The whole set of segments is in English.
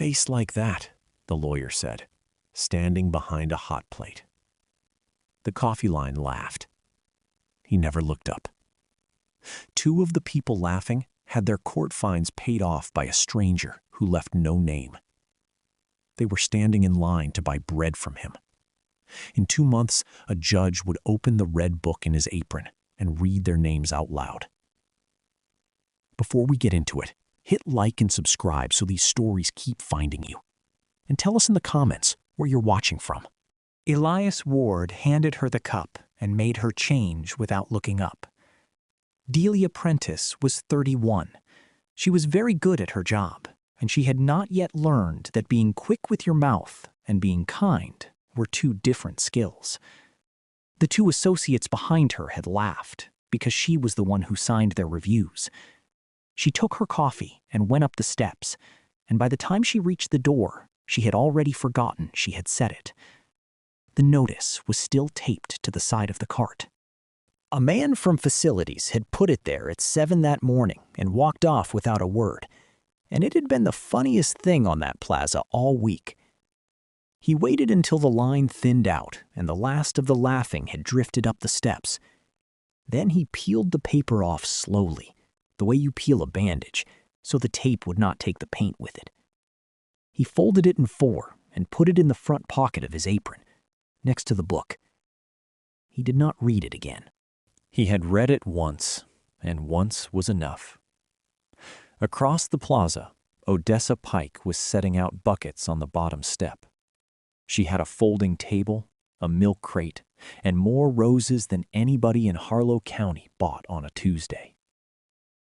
face like that?" the lawyer said, standing behind a hot plate. The coffee line laughed. He never looked up. Two of the people laughing had their court fines paid off by a stranger who left no name. They were standing in line to buy bread from him. In 2 months, a judge would open the red book in his apron and read their names out loud. Before we get into it, hit like and subscribe so these stories keep finding you. And tell us in the comments where you're watching from. Elias Ward handed her the cup and made her change without looking up. Delia Prentice was 31. She was very good at her job, and she had not yet learned that being quick with your mouth and being kind were two different skills. The two associates behind her had laughed because she was the one who signed their reviews. She took her coffee and went up the steps, and by the time she reached the door, she had already forgotten she had said it. The notice was still taped to the side of the cart. A man from facilities had put it there at 7 that morning and walked off without a word, and it had been the funniest thing on that plaza all week. He waited until the line thinned out and the last of the laughing had drifted up the steps. Then he peeled the paper off slowly, the way you peel a bandage, so the tape would not take the paint with it. He folded it in 4 and put it in the front pocket of his apron, next to the book. He did not read it again. He had read it once, and once was enough. Across the plaza, Odessa Pike was setting out buckets on the bottom step. She had a folding table, a milk crate, and more roses than anybody in Harlow County bought on a Tuesday.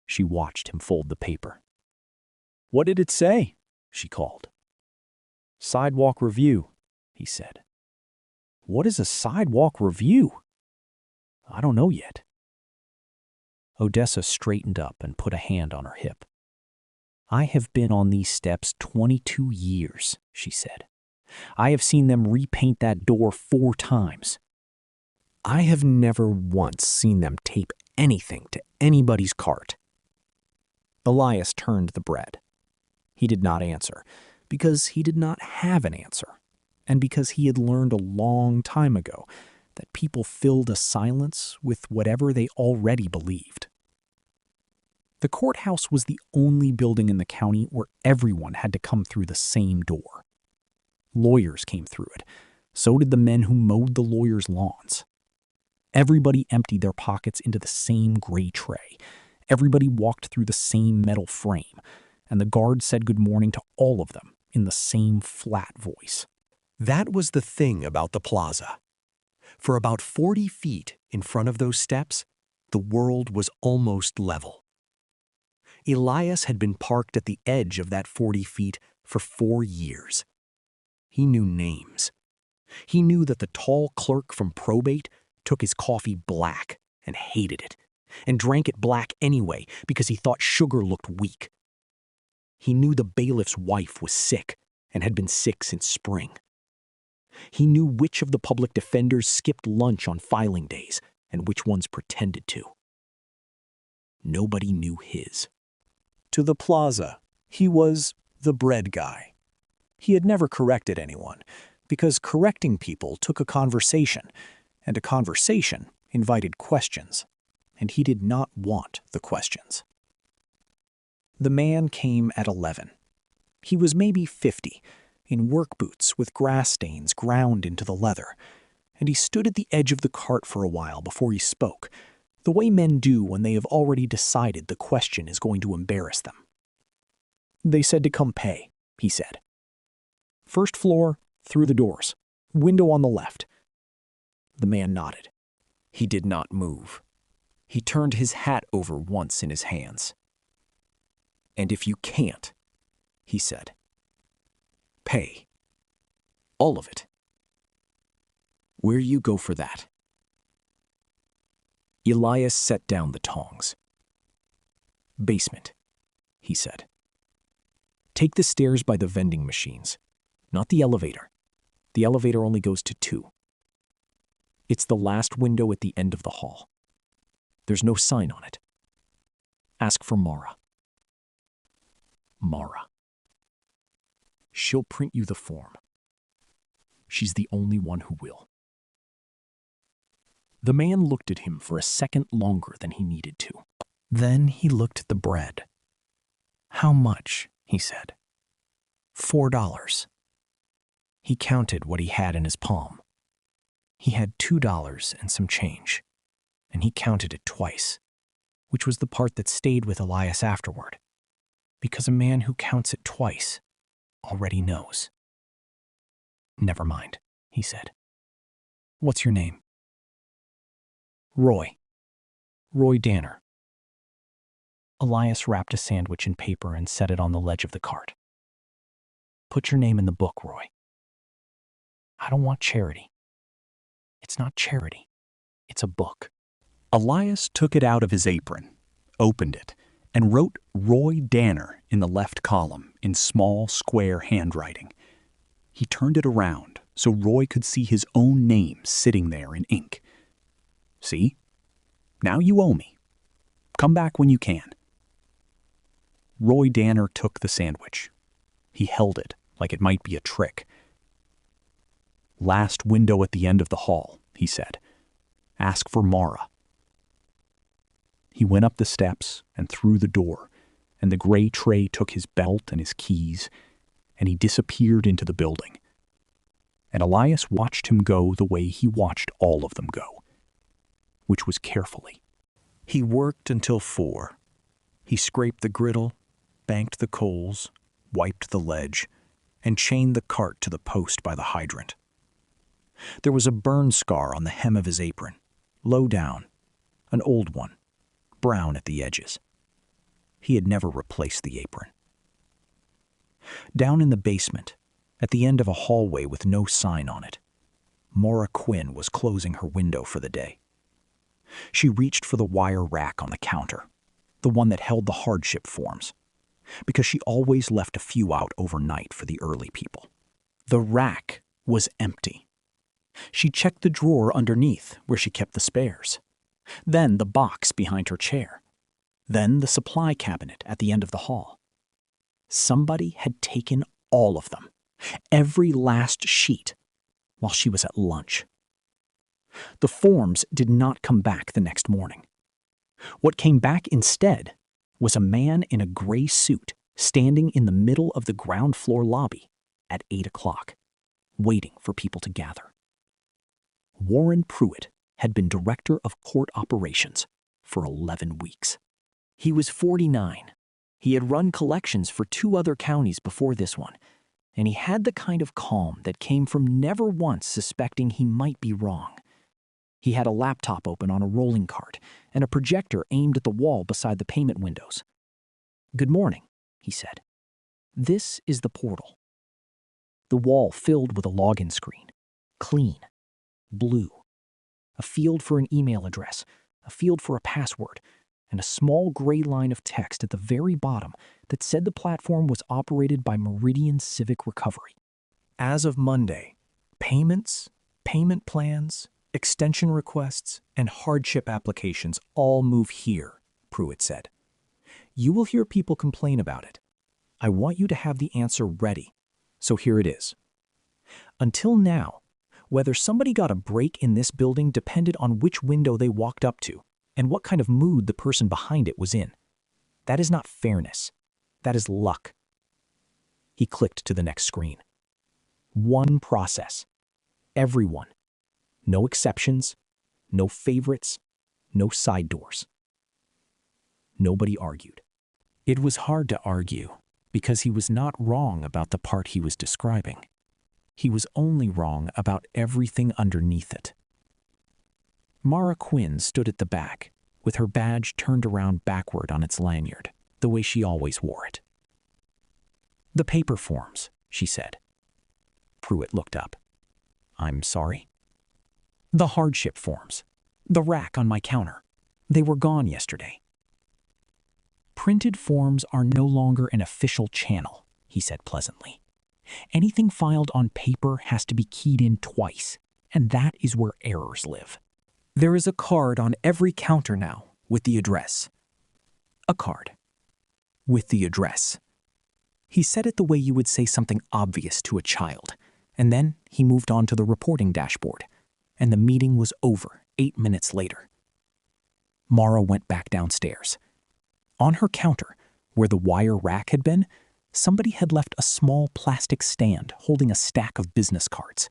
She watched him fold the paper. "What did it say?" she called. "Sidewalk review," he said. "What is a sidewalk review?" "I don't know yet." Odessa straightened up and put a hand on her hip. "I have been on these steps 22 years, she said. "I have seen them repaint that door 4 times. I have never once seen them tape anything to anybody's cart." Elias turned the bread. He did not answer, because he did not have an answer, and because he had learned a long time ago that people filled a silence with whatever they already believed. The courthouse was the only building in the county where everyone had to come through the same door. Lawyers came through it. So did the men who mowed the lawyers' lawns. Everybody emptied their pockets into the same gray tray. Everybody walked through the same metal frame, and the guard said good morning to all of them in the same flat voice. That was the thing about the plaza. For about 40 feet in front of those steps, the world was almost level. Elias had been parked at the edge of that 40 feet for 4 years. He knew names. He knew that the tall clerk from probate took his coffee black and hated it, and drank it black anyway because he thought sugar looked weak. He knew the bailiff's wife was sick and had been sick since spring. He knew which of the public defenders skipped lunch on filing days and which ones pretended to. Nobody knew his. To the plaza, he was the bread guy. He had never corrected anyone, because correcting people took a conversation, and a conversation invited questions, and he did not want the questions. The man came at 11. He was maybe 50, in work boots with grass stains ground into the leather, and he stood at the edge of the cart for a while before he spoke, the way men do when they have already decided the question is going to embarrass them. "They said to come pay," he said. "First floor, through the doors. Window on the left." The man nodded. He did not move. He turned his hat over once in his hands. "And if you can't," he said, "pay. All of it. Where you go for that?" Elias set down the tongs. "Basement," he said. "Take the stairs by the vending machines, not the elevator. The elevator only goes to 2. It's the last window at the end of the hall. There's no sign on it. Ask for Mara." Mara. She'll print you the form. She's the only one who will." The man looked at him for a second longer than he needed to. Then he looked at the bread. "How much?" he said. $4. He counted what he had in his palm. He had $2 and some change, and he counted it twice, which was the part that stayed with Elias afterward, because a man who counts it twice already knows. "Never mind," he said. "What's your name?" "Roy. Roy Danner." Elias wrapped a sandwich in paper and set it on the ledge of the cart. "Put your name in the book, Roy." "I don't want charity." "It's not charity. It's a book." Elias took it out of his apron, opened it, and wrote Roy Danner in the left column in small, square handwriting. He turned it around so Roy could see his own name sitting there in ink. "See? Now you owe me. Come back when you can." Roy Danner took the sandwich. He held it like it might be a trick. "Last window at the end of the hall," he said. "Ask for Mara." He went up the steps and through the door, and the gray tray took his belt and his keys, and he disappeared into the building. And Elias watched him go the way he watched all of them go, which was carefully. He worked until 4. He scraped the griddle, banked the coals, wiped the ledge, and chained the cart to the post by the hydrant. There was a burn scar on the hem of his apron, low down, an old one, brown at the edges. He had never replaced the apron. Down in the basement, at the end of a hallway with no sign on it, Maura Quinn was closing her window for the day. She reached for the wire rack on the counter, the one that held the hardship forms, because she always left a few out overnight for the early people. The rack was empty. She checked the drawer underneath where she kept the spares, then the box behind her chair, then the supply cabinet at the end of the hall. Somebody had taken all of them, every last sheet, while she was at lunch. The forms did not come back the next morning. What came back instead was a man in a gray suit standing in the middle of the ground floor lobby at 8 o'clock, waiting for people to gather. Warren Pruitt had been director of court operations for 11 weeks. He was 49. He had run collections for 2 other counties before this one, and he had the kind of calm that came from never once suspecting he might be wrong. He had a laptop open on a rolling cart and a projector aimed at the wall beside the payment windows. "Good morning," he said. "This is the portal." The wall filled with a login screen, clean, blue, a field for an email address, a field for a password, and a small gray line of text at the very bottom that said the platform was operated by Meridian Civic Recovery. As of Monday, payments, payment plans, extension requests, and hardship applications all move here, Pruitt said. You will hear people complain about it. I want you to have the answer ready, so here it is. Until now, whether somebody got a break in this building depended on which window they walked up to and what kind of mood the person behind it was in. That is not fairness. That is luck. He clicked to the next screen. One process. Everyone. No exceptions, no favorites, no side doors. Nobody argued. It was hard to argue because he was not wrong about the part he was describing. He was only wrong about everything underneath it. Maura Quinn stood at the back, with her badge turned around backward on its lanyard, the way she always wore it. "The paper forms," she said. Pruitt looked up. "I'm sorry?" "The hardship forms. The rack on my counter. They were gone yesterday." "Printed forms are no longer an official channel," he said pleasantly. "Anything filed on paper has to be keyed in twice, and that is where errors live. There is a card on every counter now with the address. A card with the address. He said it the way you would say something obvious to a child, and then he moved on to the reporting dashboard, and the meeting was over 8 minutes later. Mara went back downstairs. On her counter, where the wire rack had been, somebody had left a small plastic stand holding a stack of business cards.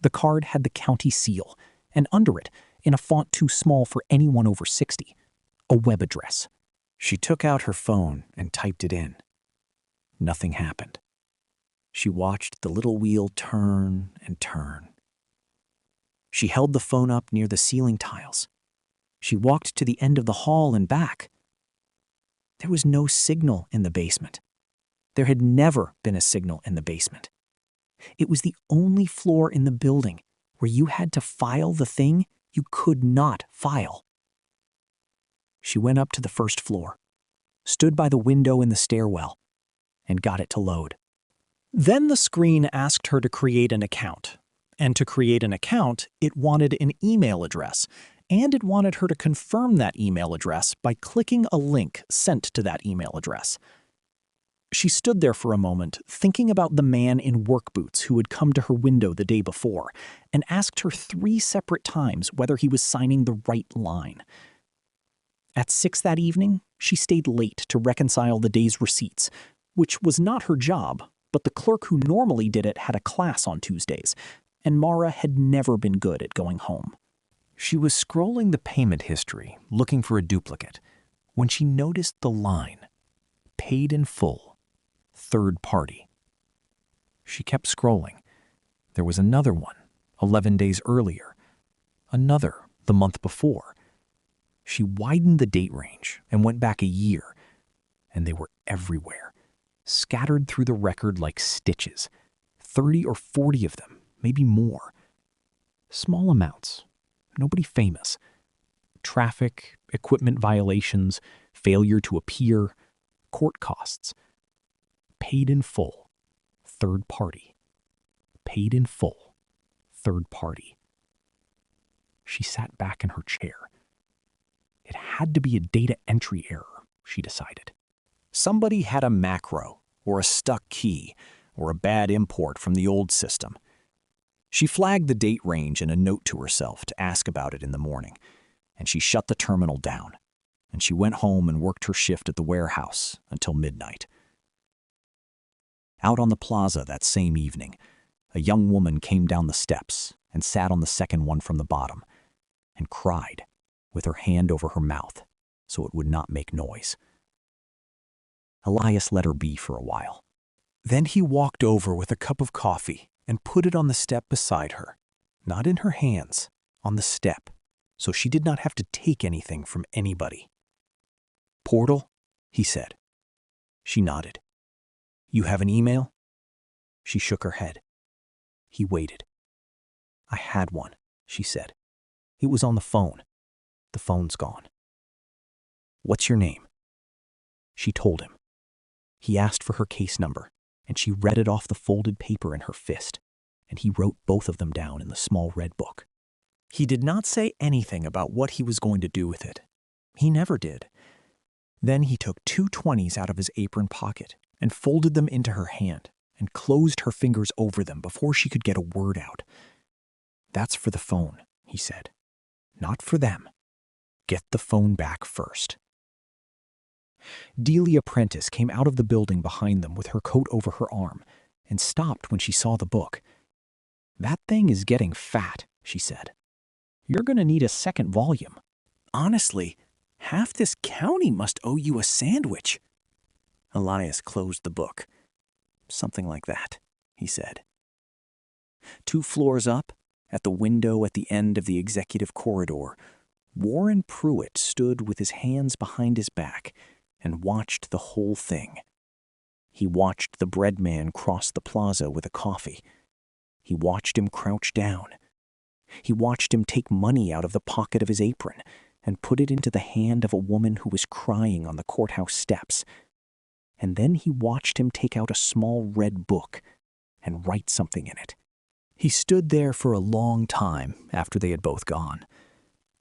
The card had the county seal, and under it, in a font too small for anyone over 60, a web address. She took out her phone and typed it in. Nothing happened. She watched the little wheel turn and turn. She held the phone up near the ceiling tiles. She walked to the end of the hall and back. There was no signal in the basement. There had never been a signal in the basement. It was the only floor in the building where you had to file the thing you could not file. She went up to the first floor, stood by the window in the stairwell, and got it to load. Then the screen asked her to create an account. And to create an account, it wanted an email address, and it wanted her to confirm that email address by clicking a link sent to that email address. She stood there for a moment, thinking about the man in work boots who had come to her window the day before and asked her 3 separate times whether he was signing the right line. At 6 that evening, she stayed late to reconcile the day's receipts, which was not her job, but the clerk who normally did it had a class on Tuesdays, and Mara had never been good at going home. She was scrolling the payment history, looking for a duplicate, when she noticed the line, paid in full, third party. She kept scrolling. There was another one, 11 days earlier. Another, the month before. She widened the date range and went back a year, and they were everywhere, scattered through the record like stitches, 30 or 40 of them, maybe more. Small amounts, nobody famous. Traffic, equipment violations, failure to appear, court costs. Paid in full, third party. Paid in full, third party. She sat back in her chair. It had to be a data entry error, she decided. Somebody had a macro, or a stuck key, or a bad import from the old system. She flagged the date range in a note to herself to ask about it in the morning, and she shut the terminal down, and she went home and worked her shift at the warehouse until midnight. Out on the plaza that same evening, a young woman came down the steps and sat on the second one from the bottom, and cried, with her hand over her mouth so it would not make noise. Elias let her be for a while. Then he walked over with a cup of coffee and put it on the step beside her, not in her hands, on the step, so she did not have to take anything from anybody. "Portal?" he said. She nodded. "You have an email?" She shook her head. He waited. "I had one," she said. "It was on the phone. The phone's gone." "What's your name?" She told him. He asked for her case number, and she read it off the folded paper in her fist, and he wrote both of them down in the small red book. He did not say anything about what he was going to do with it. He never did. Then he took 2 20s out of his apron pocket and folded them into her hand and closed her fingers over them before she could get a word out. "That's for the phone," he said. "Not for them. Get the phone back first." Delia Prentice came out of the building behind them with her coat over her arm and stopped when she saw the book. "That thing is getting fat," she said. "You're going to need a second volume. Honestly, half this county must owe you a sandwich." Elias closed the book. "Something like that," he said. 2 floors up, at the window at the end of the executive corridor, Warren Pruitt stood with his hands behind his back and watched the whole thing. He watched the bread man cross the plaza with a coffee. He watched him crouch down. He watched him take money out of the pocket of his apron and put it into the hand of a woman who was crying on the courthouse steps. And then he watched him take out a small red book and write something in it. He stood there for a long time after they had both gone.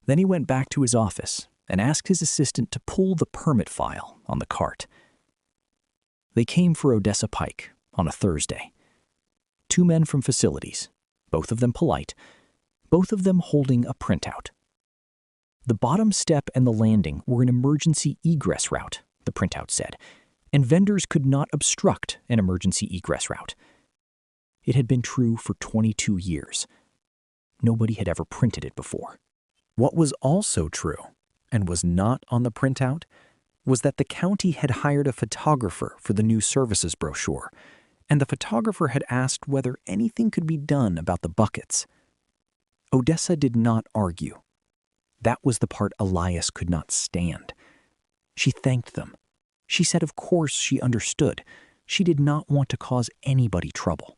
Then he went back to his office and asked his assistant to pull the permit file on the cart. They came for Odessa Pike on a Thursday. 2 men from facilities, both of them polite, both of them holding a printout. The bottom step and the landing were an emergency egress route, the printout said, and vendors could not obstruct an emergency egress route. It had been true for 22 years. Nobody had ever printed it before. What was also true, and was not on the printout, was that the county had hired a photographer for the new services brochure, and the photographer had asked whether anything could be done about the buckets. Odessa did not argue. That was the part Elias could not stand. She thanked them. She said of course she understood. She did not want to cause anybody trouble.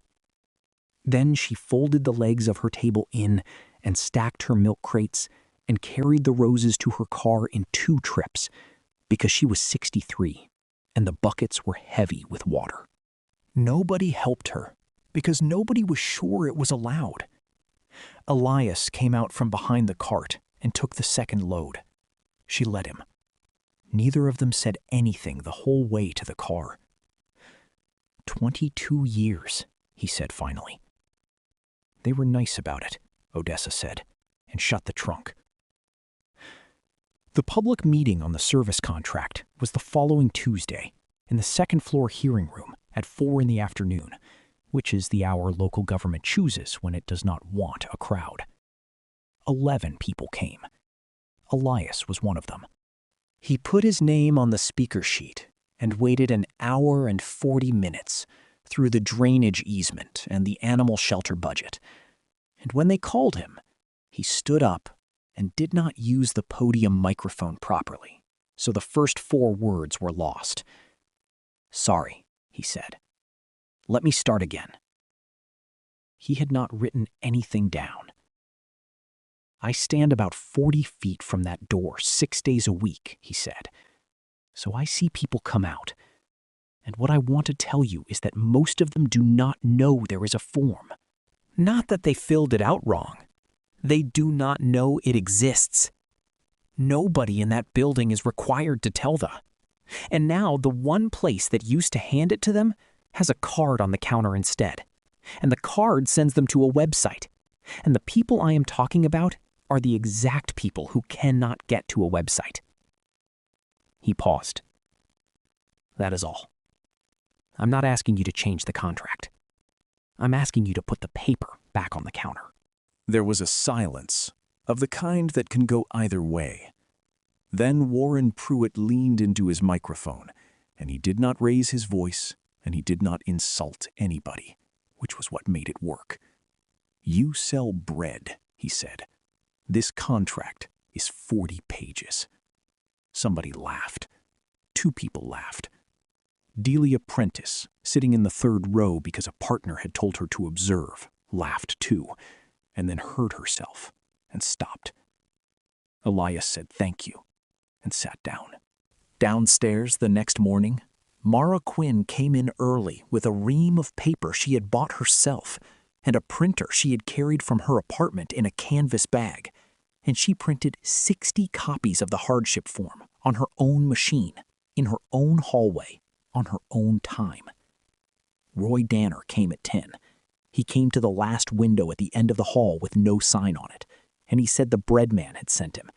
Then she folded the legs of her table in and stacked her milk crates and carried the roses to her car in 2 trips because she was 63 and the buckets were heavy with water. Nobody helped her because nobody was sure it was allowed. Elias came out from behind the cart and took the second load. She let him. Neither of them said anything the whole way to the car. 22 years, he said finally. They were nice about it, Odessa said, and shut the trunk. The public meeting on the service contract was the following Tuesday in the second-floor hearing room at 4 in the afternoon, which is the hour local government chooses when it does not want a crowd. 11 people came. Elias was one of them. He put his name on the speaker sheet and waited an hour and 40 minutes through the drainage easement and the animal shelter budget. And when they called him, he stood up and did not use the podium microphone properly, so the first 4 words were lost. "Sorry," he said. "Let me start again." He had not written anything down. "I stand about 40 feet from that door 6 days a week," he said. "So I see people come out. And what I want to tell you is that most of them do not know there is a form. Not that they filled it out wrong. They do not know it exists. Nobody in that building is required to tell them. And now the one place that used to hand it to them has a card on the counter instead. And the card sends them to a website. And the people I am talking about are the exact people who cannot get to a website." He paused. "That is all. I'm not asking you to change the contract. I'm asking you to put the paper back on the counter." There was a silence, of the kind that can go either way. Then Warren Pruitt leaned into his microphone, and he did not raise his voice, and he did not insult anybody, which was what made it work. "You sell bread," he said. "This contract is 40 pages. Somebody laughed. 2 people laughed. Delia Prentice, sitting in the 3rd row because a partner had told her to observe, laughed too, and then heard herself and stopped. Elias said thank you and sat down. Downstairs the next morning, Mara Quinn came in early with a ream of paper she had bought herself and a printer she had carried from her apartment in a canvas bag, and she printed 60 copies of the hardship form on her own machine, in her own hallway, on her own time. Roy Danner came at 10. He came to the last window at the end of the hall with no sign on it, and he said the bread man had sent him,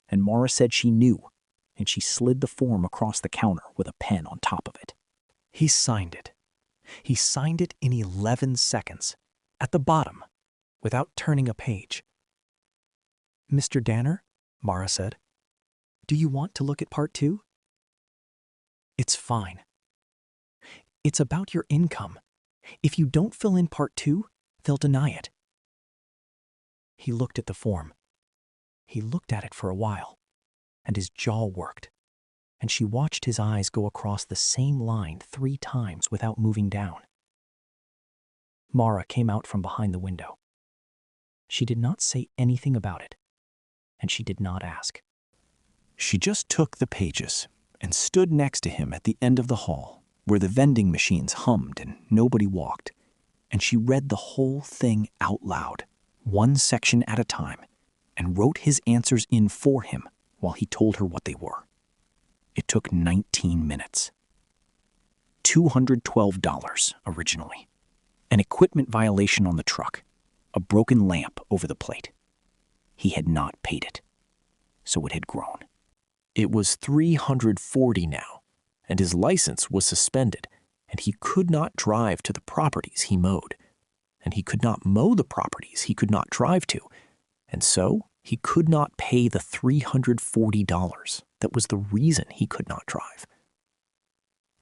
and Mara said she knew, and she slid the form across the counter with a pen on top of it. He signed it. He signed it in 11 seconds, at the bottom, without turning a page. "Mr. Danner," Mara said, "do you want to look at part 2? "It's fine. It's about your income. If you don't fill in part 2, they'll deny it." He looked at the form. He looked at it for a while, and his jaw worked, and she watched his eyes go across the same line 3 times without moving down. Mara came out from behind the window. She did not say anything about it, and she did not ask. She just took the pages and stood next to him at the end of the hall, where the vending machines hummed and nobody walked, and she read the whole thing out loud, one section at a time, and wrote his answers in for him while he told her what they were. It took 19 minutes. $212 originally. An equipment violation on the truck, a broken lamp over the plate. He had not paid it, so it had grown. It was $340 now, and his license was suspended, and he could not drive to the properties he mowed. And he could not mow the properties he could not drive to, and so he could not pay the $340 that was the reason he could not drive.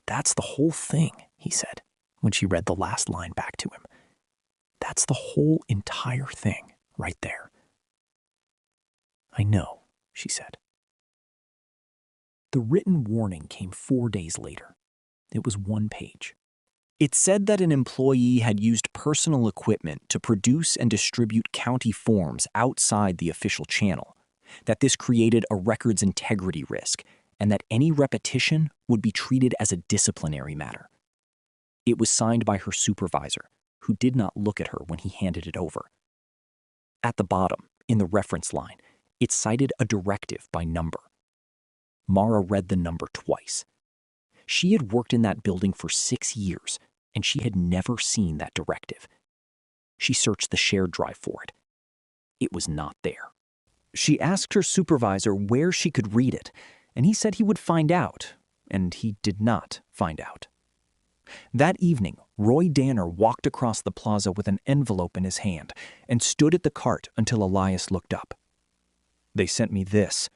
"That's the whole thing," he said, when she read the last line back to him. "That's the whole entire thing right there." "I know," she said. The written warning came 4 days later. It was 1 page. It said that an employee had used personal equipment to produce and distribute county forms outside the official channel, that this created a record's integrity risk, and that any repetition would be treated as a disciplinary matter. It was signed by her supervisor, who did not look at her when he handed it over. At the bottom, in the reference line, it cited a directive by number. Mara read the number twice. She had worked in that building for 6 years, and she had never seen that directive. She searched the shared drive for it. It was not there. She asked her supervisor where she could read it, and he said he would find out, and he did not find out. That evening, Roy Danner walked across the plaza with an envelope in his hand and stood at the cart until Elias looked up. "They sent me this."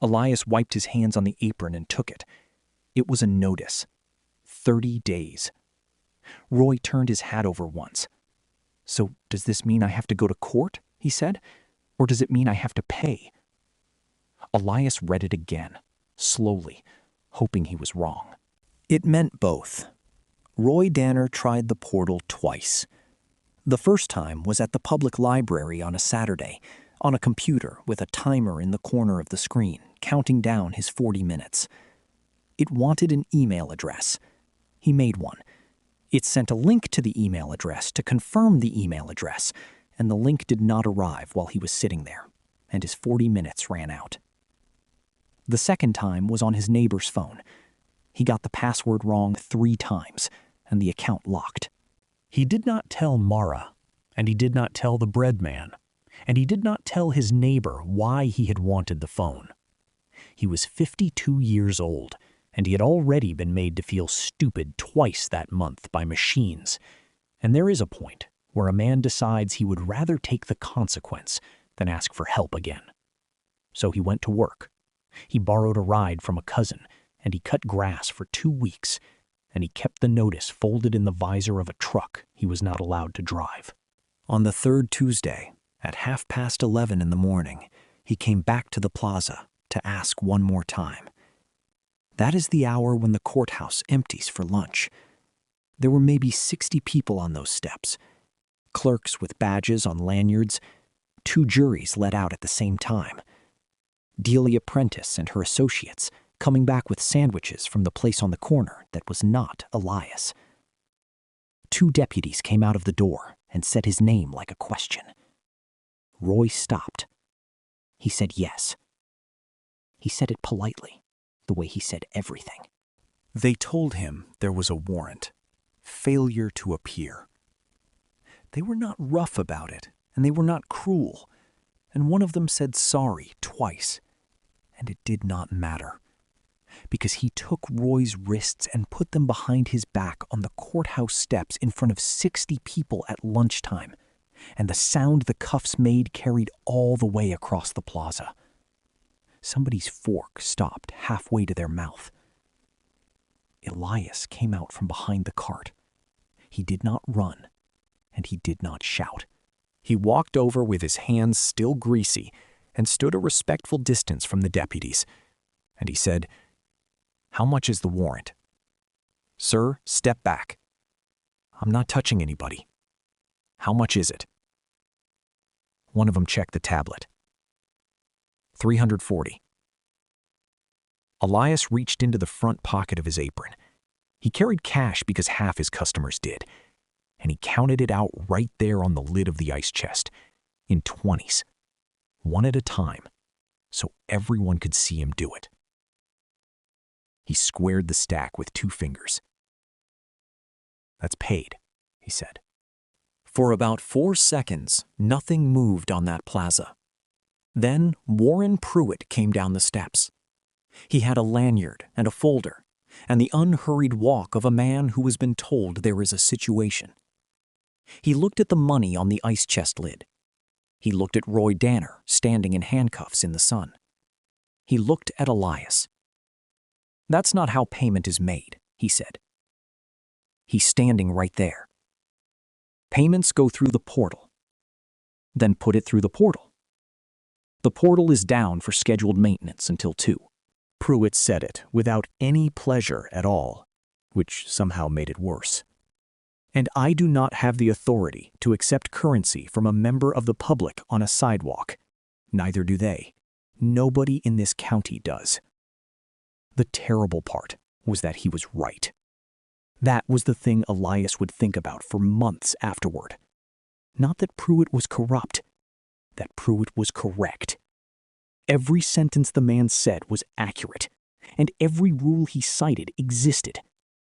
Elias wiped his hands on the apron and took it. It was a notice. 30 days. Roy turned his hat over once. "So does this mean I have to go to court?" he said. "Or does it mean I have to pay?" Elias read it again, slowly, hoping he was wrong. It meant both. Roy Danner tried the portal twice. The first time was at the public library on a Saturday, on a computer with a timer in the corner of the screen, counting down his 40 minutes. It wanted an email address. He made one. It sent a link to the email address to confirm the email address, and the link did not arrive while he was sitting there, and his 40 minutes ran out. The second time was on his neighbor's phone. He got the password wrong 3 times, and the account locked. He did not tell Mara, and he did not tell the bread man, and he did not tell his neighbor why he had wanted the phone. He was 52 years old, and he had already been made to feel stupid twice that month by machines. And there is a point where a man decides he would rather take the consequence than ask for help again. So he went to work. He borrowed a ride from a cousin, and he cut grass for 2 weeks, and he kept the notice folded in the visor of a truck he was not allowed to drive. On the 3rd Tuesday, at 11:30 in the morning, he came back to the plaza to ask one more time. That is the hour when the courthouse empties for lunch. There were maybe 60 people on those steps. Clerks with badges on lanyards, 2 juries let out at the same time. Delia Prentice and her associates coming back with sandwiches from the place on the corner that was not Elias. 2 deputies came out of the door and said his name like a question. Roy stopped. He said yes. He said it politely, the way he said everything. They told him there was a warrant, failure to appear. They were not rough about it, and they were not cruel, and one of them said sorry twice, and it did not matter, because he took Roy's wrists and put them behind his back on the courthouse steps in front of 60 people at lunchtime, and the sound the cuffs made carried all the way across the plaza. Somebody's fork stopped halfway to their mouth. Elias came out from behind the cart. He did not run, and he did not shout. He walked over with his hands still greasy and stood a respectful distance from the deputies, and he said, "How much is the warrant?" "Sir, step back. I'm not touching anybody. How much is it?" One of them checked the tablet. 340. Elias reached into the front pocket of his apron. He carried cash because half his customers did, and he counted it out right there on the lid of the ice chest, in 20s, one at a time, so everyone could see him do it. He squared the stack with 2 fingers, "That's paid," he said. For about 4 seconds, nothing moved on that plaza. Then Warren Pruitt came down the steps. He had a lanyard and a folder, and the unhurried walk of a man who has been told there is a situation. He looked at the money on the ice chest lid. He looked at Roy Danner standing in handcuffs in the sun. He looked at Elias. "That's not how payment is made," he said. "He's standing right there. Payments go through the portal. Then put it through the portal. The portal is down for scheduled maintenance until 2. Pruitt said it without any pleasure at all, which somehow made it worse. "And I do not have the authority to accept currency from a member of the public on a sidewalk. Neither do they. Nobody in this county does." The terrible part was that he was right. That was the thing Elias would think about for months afterward. Not that Pruitt was corrupt, that Pruitt was correct. Every sentence the man said was accurate, and every rule he cited existed.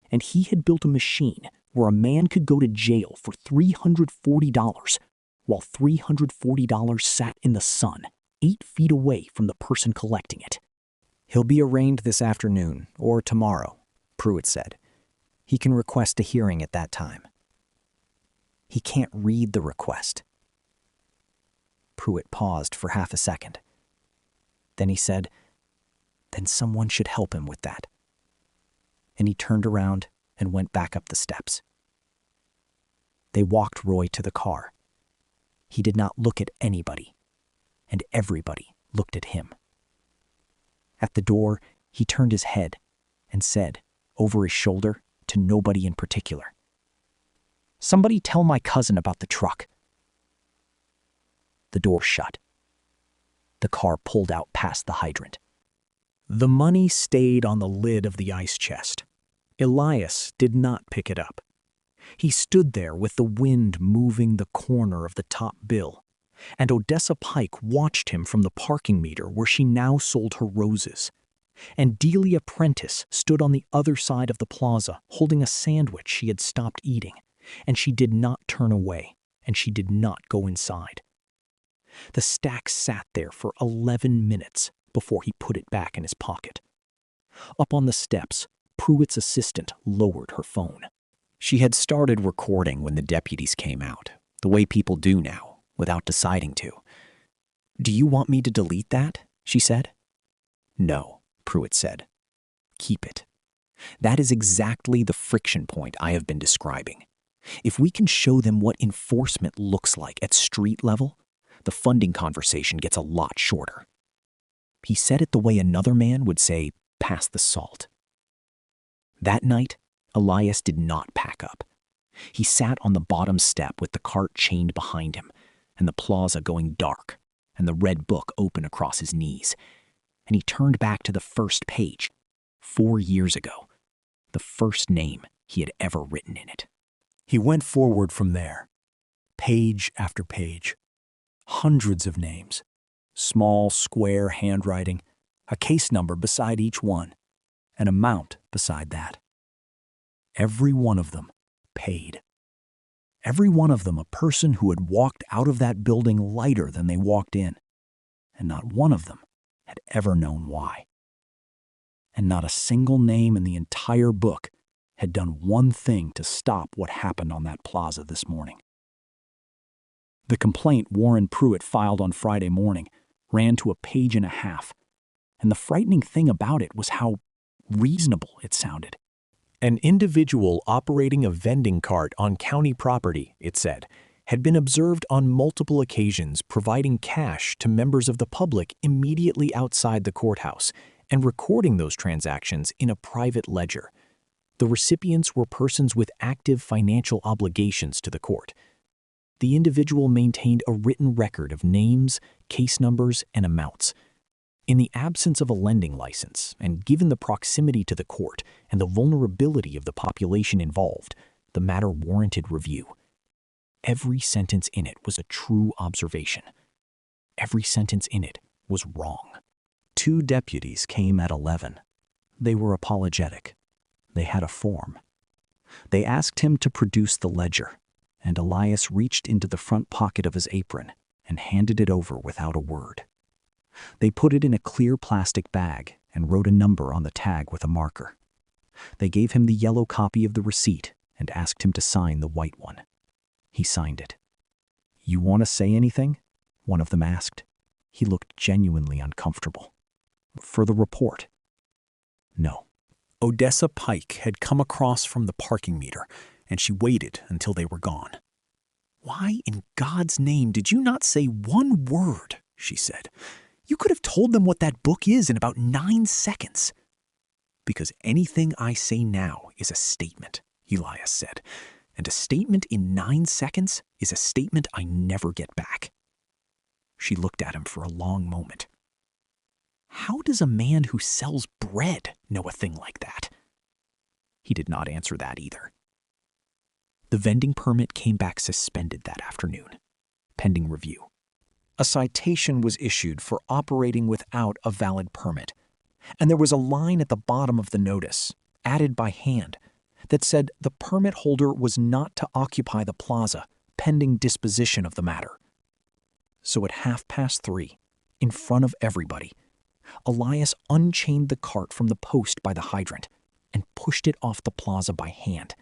And he had built a machine where a man could go to jail for $340, while $340 sat in the sun, 8 feet away from the person collecting it. "He'll be arraigned this afternoon or tomorrow," Pruitt said. "He can request a hearing at that time." "He can't read the request." Pruitt paused for half a second. Then he said, "Then someone should help him with that." And he turned around and went back up the steps. They walked Roy to the car. He did not look at anybody, and everybody looked at him. At the door, he turned his head and said, over his shoulder, to nobody in particular, "Somebody tell my cousin about the truck." The door shut. The car pulled out past the hydrant. The money stayed on the lid of the ice chest. Elias did not pick it up. He stood there with the wind moving the corner of the top bill, and Odessa Pike watched him from the parking meter where she now sold her roses. And Delia Prentice stood on the other side of the plaza holding a sandwich she had stopped eating, and she did not turn away, and she did not go inside. The stack sat there for 11 minutes before he put it back in his pocket. Up on the steps, Pruitt's assistant lowered her phone. She had started recording when the deputies came out, the way people do now, without deciding to. "Do you want me to delete that?" she said. "No," Pruitt said. "Keep it. That is exactly the friction point I have been describing. If we can show them what enforcement looks like at street level, the funding conversation gets a lot shorter." He said it the way another man would say, "Pass the salt." That night, Elias did not pack up. He sat on the bottom step with the cart chained behind him, and the plaza going dark, and the red book open across his knees. And he turned back to the first page, 4 years ago, the first name he had ever written in it. He went forward from there, page after page. Hundreds of names, small square handwriting, a case number beside each one, an amount beside that. Every one of them paid. Every one of them a person who had walked out of that building lighter than they walked in, and not one of them had ever known why. And not a single name in the entire book had done one thing to stop what happened on that plaza this morning. The complaint Warren Pruitt filed on Friday morning ran to a page and a half, and the frightening thing about it was how reasonable it sounded. An individual operating a vending cart on county property, it said, had been observed on multiple occasions providing cash to members of the public immediately outside the courthouse and recording those transactions in a private ledger. The recipients were persons with active financial obligations to the court. The individual maintained a written record of names, case numbers, and amounts. In the absence of a lending license, and given the proximity to the court and the vulnerability of the population involved, the matter warranted review. Every sentence in it was a true observation. Every sentence in it was wrong. 2 deputies came at 11. They were apologetic. They had a form. They asked him to produce the ledger, and Elias reached into the front pocket of his apron and handed it over without a word. They put it in a clear plastic bag and wrote a number on the tag with a marker. They gave him the yellow copy of the receipt and asked him to sign the white one. He signed it. "You want to say anything?" one of them asked. He looked genuinely uncomfortable. "For the report." "No." Odessa Pike had come across from the parking meter, and she waited until they were gone. "Why in God's name did you not say one word?" she said. "You could have told them what that book is in about 9 seconds. "Because anything I say now is a statement," Elias said. "And a statement in 9 seconds is a statement I never get back." She looked at him for a long moment. "How does a man who sells bread know a thing like that?" He did not answer that either. The vending permit came back suspended that afternoon, pending review. A citation was issued for operating without a valid permit, and there was a line at the bottom of the notice, added by hand, that said the permit holder was not to occupy the plaza pending disposition of the matter. So at 3:30, in front of everybody, Elias unchained the cart from the post by the hydrant and pushed it off the plaza by hand.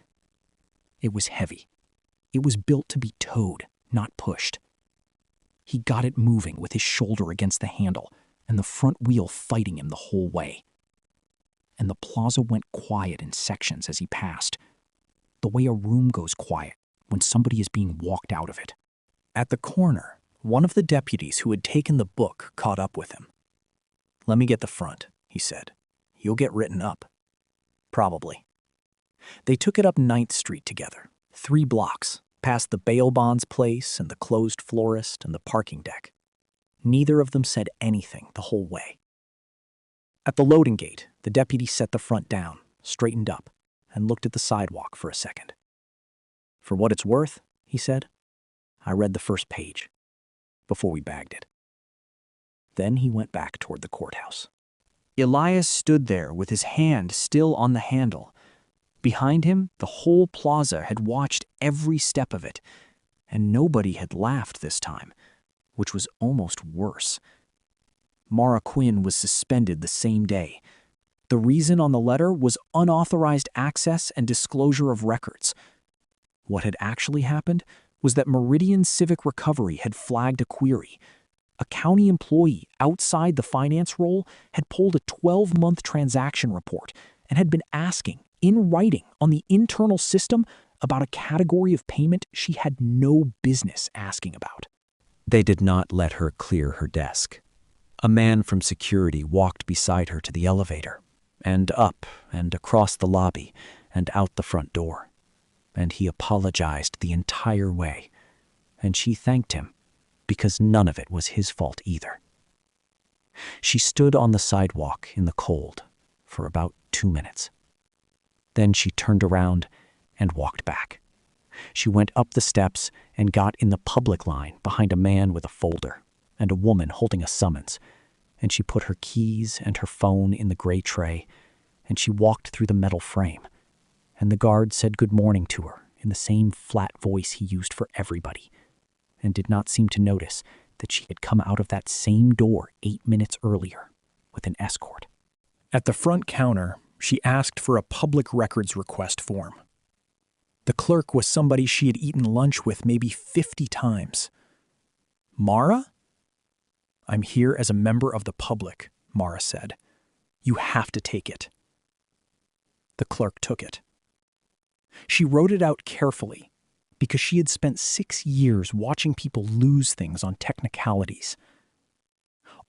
It was heavy. It was built to be towed, not pushed. He got it moving with his shoulder against the handle and the front wheel fighting him the whole way. And the plaza went quiet in sections as he passed, the way a room goes quiet when somebody is being walked out of it. At the corner, one of the deputies who had taken the book caught up with him. "Let me get the front," he said. "You'll get written up." "Probably." They took it up 9th Street together, 3 blocks, past the bail bonds place and the closed florist and the parking deck. Neither of them said anything the whole way. At the loading gate, the deputy set the front down, straightened up, and looked at the sidewalk for a second. "For what it's worth," he said, "I read the first page before we bagged it." Then he went back toward the courthouse. Elias stood there with his hand still on the handle. Behind him, the whole plaza had watched every step of it, and nobody had laughed this time, which was almost worse. Mara Quinn was suspended the same day. The reason on the letter was unauthorized access and disclosure of records. What had actually happened was that Meridian Civic Recovery had flagged a query. A county employee outside the finance role had pulled a 12-month transaction report and had been asking, in writing on the internal system, about a category of payment she had no business asking about. They did not let her clear her desk. A man from security walked beside her to the elevator, and up and across the lobby and out the front door. And he apologized the entire way, and she thanked him, because none of it was his fault either. She stood on the sidewalk in the cold for about 2 minutes. Then she turned around and walked back. She went up the steps and got in the public line behind a man with a folder and a woman holding a summons, and she put her keys and her phone in the gray tray, and she walked through the metal frame, and the guard said good morning to her in the same flat voice he used for everybody, and did not seem to notice that she had come out of that same door 8 minutes earlier with an escort. At the front counter, she asked for a public records request form. The clerk was somebody she had eaten lunch with maybe 50 times. "Mara?" "I'm here as a member of the public," Mara said. "You have to take it." The clerk took it. She wrote it out carefully because she had spent 6 years watching people lose things on technicalities.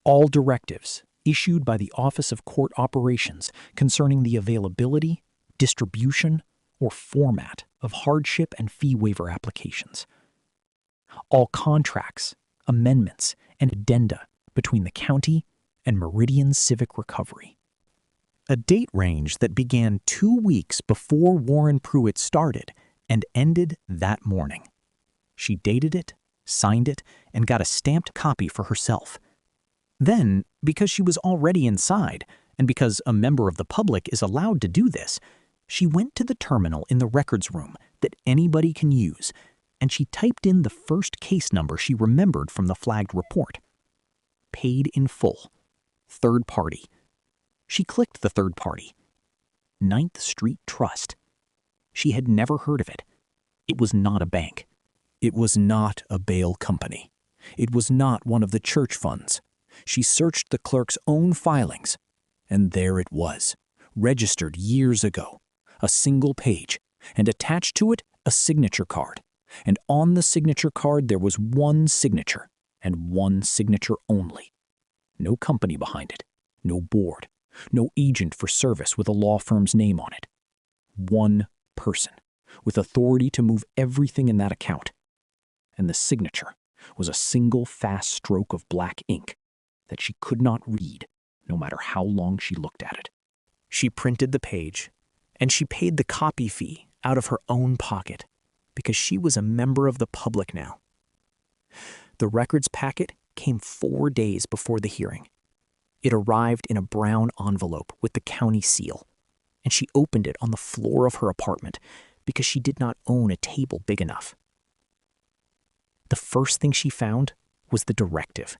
All directives issued by the Office of Court Operations concerning the availability, distribution, or format of hardship and fee waiver applications. All contracts, amendments, and addenda between the county and Meridian Civic Recovery. A date range that began 2 weeks before Warren Pruitt started and ended that morning. She dated it, signed it, and got a stamped copy for herself. Then, because she was already inside, and because a member of the public is allowed to do this, She went to the terminal in the records room that anybody can use, and she typed in the first case number she remembered from the flagged report. Paid in full. Third party. She clicked the third party. 9th Street Trust. She had never heard of it. It was not a bank. It was not a bail company. It was not one of the church funds. She searched the clerk's own filings, and there it was, registered years ago, a single page, and attached to it a signature card. And on the signature card there was one signature, and one signature only. No company behind it, no board, no agent for service with a law firm's name on it. One person, with authority to move everything in that account. And the signature was a single fast stroke of black ink that she could not read, no matter how long she looked at it. She printed the page, and she paid the copy fee out of her own pocket, because she was a member of the public now. The records packet came 4 days before the hearing. It arrived in a brown envelope with the county seal, and she opened it on the floor of her apartment because she did not own a table big enough. The first thing she found was the directive,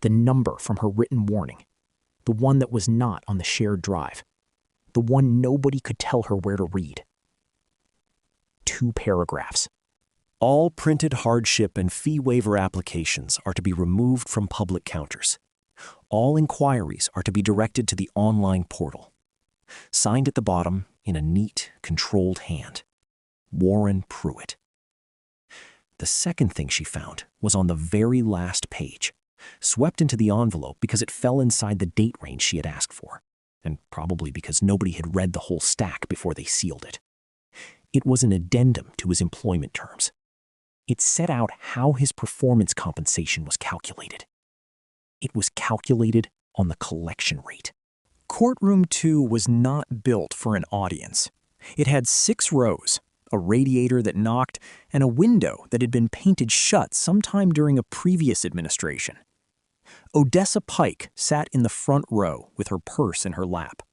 the number from her written warning, the one that was not on the shared drive, the one nobody could tell her where to read. 2 paragraphs. All printed hardship and fee waiver applications are to be removed from public counters. All inquiries are to be directed to the online portal. Signed at the bottom in a neat, controlled hand. Warren Pruitt. The second thing she found was on the very last page, swept into the envelope because it fell inside the date range she had asked for, and probably because nobody had read the whole stack before they sealed it. It was an addendum to his employment terms. It set out how his performance compensation was calculated. It was calculated on the collection rate. Courtroom 2 was not built for an audience. It had 6 rows, a radiator that knocked, and a window that had been painted shut sometime during a previous administration. Odessa Pike sat in the front row with her purse in her lap.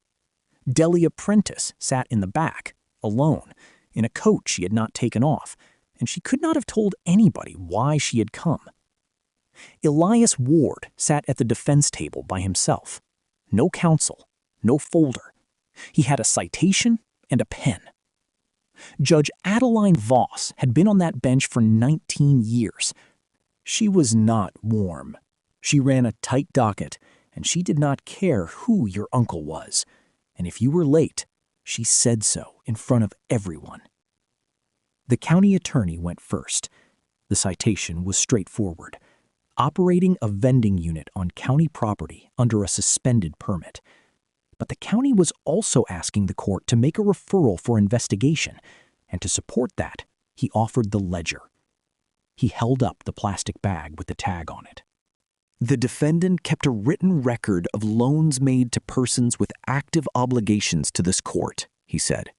Delia Prentice sat in the back, alone, in a coat she had not taken off, and she could not have told anybody why she had come. Elias Ward sat at the defense table by himself. No counsel, no folder. He had a citation and a pen. Judge Adeline Voss had been on that bench for 19 years. She was not warm. She ran a tight docket, and she did not care who your uncle was. And if you were late, she said so in front of everyone. The county attorney went first. The citation was straightforward. Operating a vending unit on county property under a suspended permit. But the county was also asking the court to make a referral for investigation, and to support that, he offered the ledger. He held up the plastic bag with the tag on it. The defendant kept a written record of loans made to persons with active obligations to this court, he said.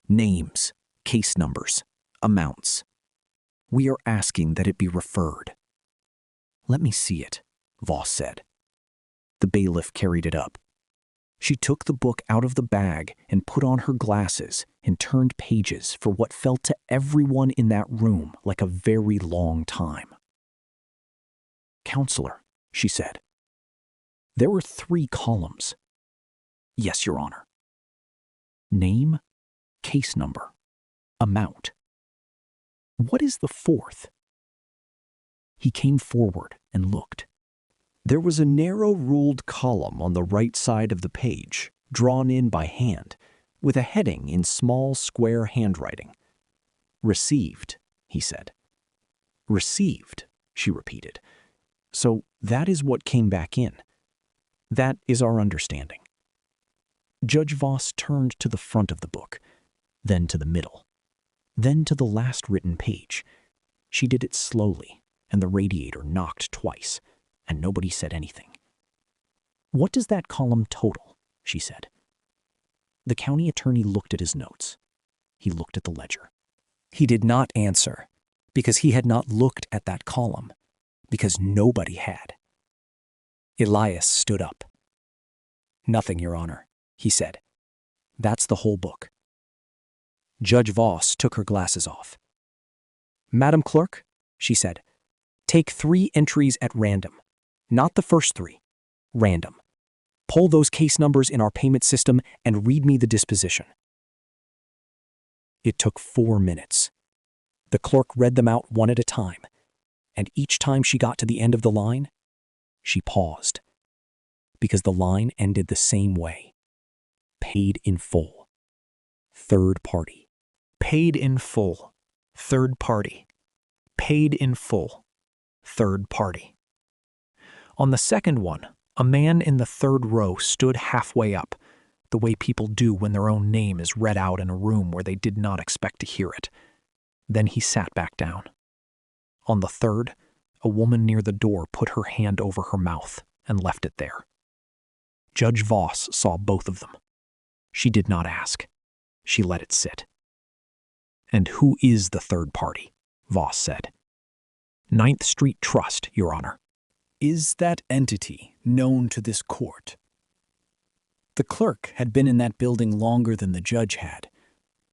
Names, case numbers, amounts. We are asking that it be referred. Let me see it, Voss said. The bailiff carried it up. She took the book out of the bag and put on her glasses and turned pages for what felt to everyone in that room like a very long time. Counselor, she said. There were 3 columns. Yes, Your Honor. Name, case number, amount. What is the 4th? He came forward and looked. There was a narrow ruled column on the right side of the page, drawn in by hand, with a heading in small square handwriting. Received, he said. Received, she repeated. So that is what came back in. That is our understanding. Judge Voss turned to the front of the book, then to the middle, then to the last written page. She did it slowly, and the radiator knocked twice, and nobody said anything. What does that column total? She said. The county attorney looked at his notes. He looked at the ledger. He did not answer, because he had not looked at that column, because nobody had. Elias stood up. Nothing, Your Honor, he said. That's the whole book. Judge Voss took her glasses off. "Madam Clerk," she said, "take 3 entries at random. Not the first 3. Random. Pull those case numbers in our payment system and read me the disposition." It took 4 minutes. The clerk read them out one at a time, and each time she got to the end of the line, she paused, because the line ended the same way. Paid in full. Third party. Paid in full. Third party. Paid in full. Third party. On the second one, a man in the third row stood halfway up, the way people do when their own name is read out in a room where they did not expect to hear it. Then he sat back down. On the third, a woman near the door put her hand over her mouth and left it there. Judge Voss saw both of them. She did not ask. She let it sit. "And who is the third party?" Voss said. "Ninth Street Trust, Your Honor." "Is that entity known to this court?" The clerk had been in that building longer than the judge had.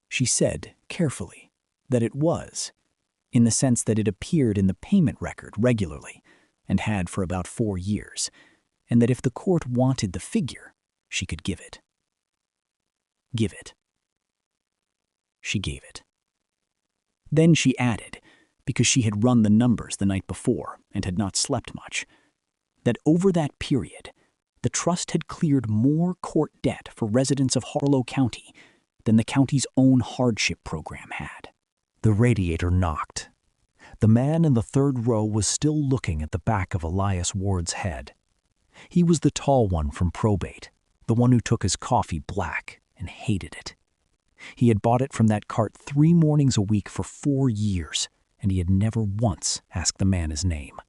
She said, carefully, that it was, in the sense that it appeared in the payment record regularly, and had for about 4 years, and that if the court wanted the figure, she could give it. Give it. She gave it. Then she added, because she had run the numbers the night before and had not slept much, that over that period, the trust had cleared more court debt for residents of Harlow County than the county's own hardship program had. The radiator knocked. The man in the third row was still looking at the back of Elias Ward's head. He was the tall one from probate, the one who took his coffee black and hated it. He had bought it from that cart 3 mornings a week for 4 years, and he had never once asked the man his name.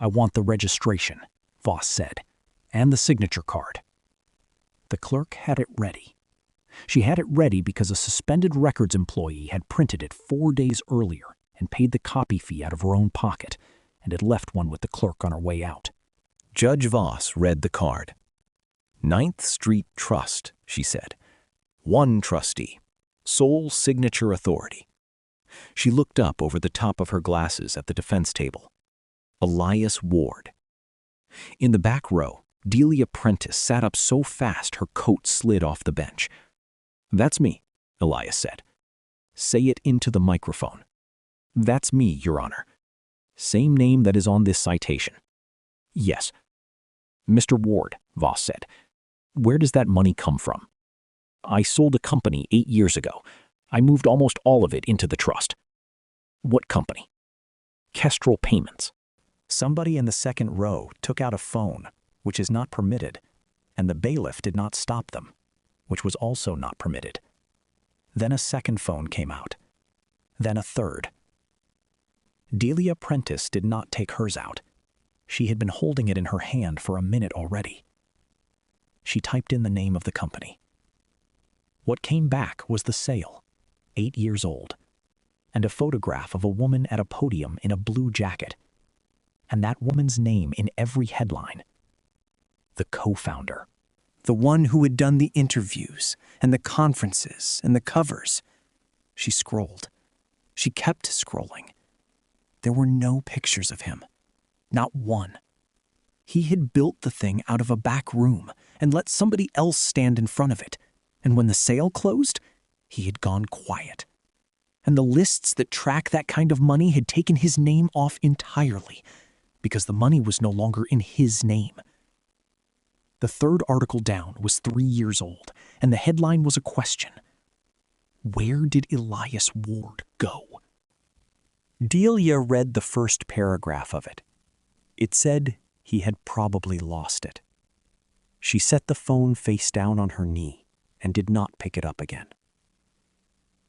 "I want the registration," Voss said, "and the signature card." The clerk had it ready. She had it ready because a suspended records employee had printed it 4 days earlier and paid the copy fee out of her own pocket, and had left one with the clerk on her way out. Judge Voss read the card. "Ninth Street Trust," she said. "1 trustee. Sole signature authority." She looked up over the top of her glasses at the defense table. Elias Ward. In the back row, Delia Prentice sat up so fast her coat slid off the bench. "That's me," Elias said. "Say it into the microphone." "That's me, Your Honor. Same name that is on this citation." "Yes." "Mr. Ward," Voss said, "where does that money come from?" "I sold a company 8 years ago. I moved almost all of it into the trust." "What company?" "Kestrel Payments." Somebody in the second row took out a phone, which is not permitted, and the bailiff did not stop them, which was also not permitted. Then a second phone came out. Then a third. Delia Prentice did not take hers out. She had been holding it in her hand for a minute already. She typed in the name of the company. What came back was the sale, 8 years old, and a photograph of a woman at a podium in a blue jacket, and that woman's name in every headline. The co-founder. The one who had done the interviews and the conferences and the covers. She scrolled. She kept scrolling. There were no pictures of him. Not one. He had built the thing out of a back room and let somebody else stand in front of it. And when the sale closed, he had gone quiet. And the lists that track that kind of money had taken his name off entirely, because the money was no longer in his name. The third article down was 3 years old, and the headline was a question. Where did Elias Ward go? Delia read the first paragraph of it. It said he had probably lost it. She set the phone face down on her knee and did not pick it up again.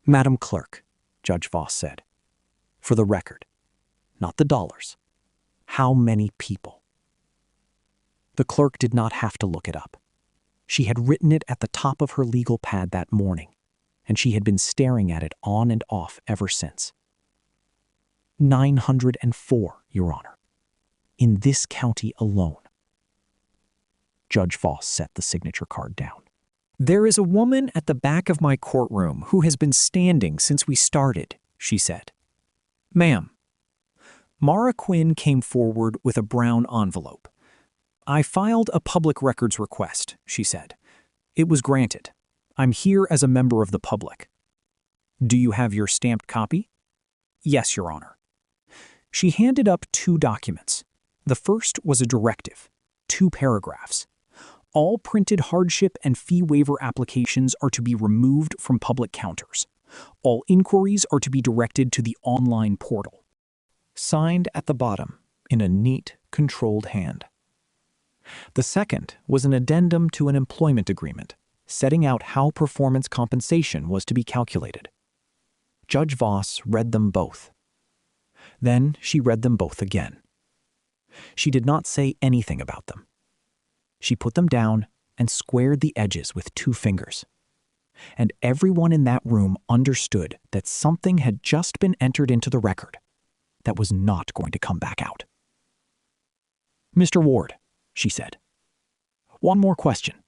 "Madam Clerk," Judge Voss said, "for the record, not the dollars, how many people?" The clerk did not have to look it up. She had written it at the top of her legal pad that morning, and she had been staring at it on and off ever since. 904, Your Honor, in this county alone. Judge Voss set the signature card down. "There is a woman at the back of my courtroom who has been standing since we started," she said. "Ma'am." Mara Quinn came forward with a brown envelope. "I filed a public records request," she said. "It was granted. I'm here as a member of the public." "Do you have your stamped copy?" "Yes, Your Honor." She handed up 2 documents. The first was a directive, 2 paragraphs. All printed hardship and fee waiver applications are to be removed from public counters. All inquiries are to be directed to the online portal. Signed at the bottom in a neat, controlled hand. The second was an addendum to an employment agreement, setting out how performance compensation was to be calculated. Judge Voss read them both. Then she read them both again. She did not say anything about them. She put them down and squared the edges with 2 fingers. And everyone in that room understood that something had just been entered into the record that was not going to come back out. "Mr. Ward," she said, "one more question,